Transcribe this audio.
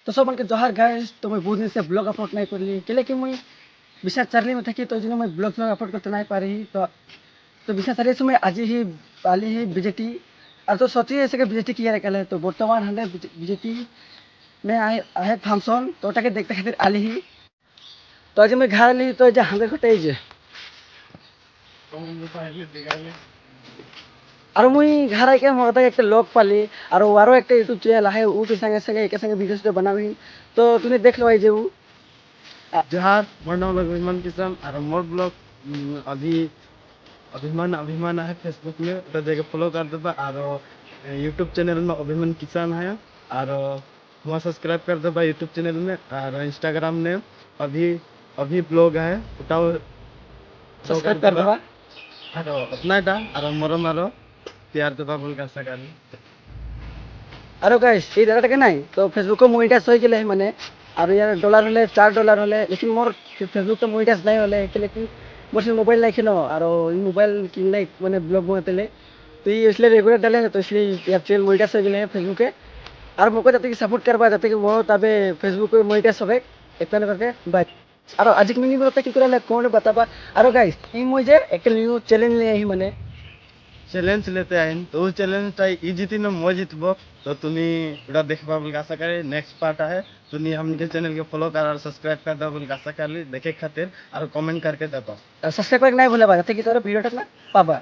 तो सब मन के जोहार गाइस। तो मैं बहुत दिन से ब्लॉग अपलोड नहीं कर ली कि मैं विश्वास चार्ली में थी, तो इसलिए मैं ब्लॉग अपलोड करते नहीं पा रही। तो विश्वास चार्ली से मैं आज ही पाली ही बीजेटी और तो सोची ऐसे कि बीजेटी किया रखा है। तो बर्तमान हमें बीजेटी में आए आए फंक्शन तो ओटाके देखते खातिर आली ही। तो आज मैं घर आली तो हमें घटे जे और मुई घर आके मोटा एक लॉग पाली और वारो एक यूट्यूब चैनल है ऊ के संगे संगे एक संगे वीडियो बनावी। तो तूने देख लो जे ऊ जोहार मोर नाम अभिमान किसान और मोर ब्लॉग अभी अभिमान अभिमान है फेसबुक में तो जाके फॉलो कर देबा और यूट्यूब चैनल में अभिमान किसान है और वहाँ सब्सक्राइब कर देबा यूट्यूब चैनल में और इंस्टाग्राम में अभी अभी ब्लॉग है उठाओ सब्सक्राइब कर देबा और अपना टा और मोर मारो प्यार देबा बोल का सकाल और गाइस ये दादा के नहीं तो फेसबुक को मोनिटाइज हो गेले माने और यार डॉलर होले $4 होले लेकिन मोर फेसबुक को मोनिटाइज नहीं होले लेकिन मोर से मोबाइल नहीं खिनो और ई मोबाइल किन नहीं माने ब्लॉग बनाते तो ये इसलिए रेगुलर डाले तो इसलिए यार चैनल मोनिटाइज हो गेले फेसबुक के और मोको जाते कि सपोर्ट करबा जाते कि वो तबे फेसबुक पे मोनिटाइज होबे इतना करके बाय। और आज की मिनी बोलते कि करे कौन बताबा और गाइस ई मुझे एक न्यू चैलेंज ले ही माने चैलेंज लेते हैं तो उस चैलेंज टा ई जीती न मैं जीतबो तो तुम्हें पूरा देखबा बोल आशा करे नेक्स्ट पार्ट है तुम्हें हमके चैनल के फॉलो कर और सब्सक्राइब कर दो बोल आशा कर देखे खातिर और कमेंट करके देबो सब्सक्राइब नहीं भूलबा जाते कि तोरा वीडियो तक ना पाबा।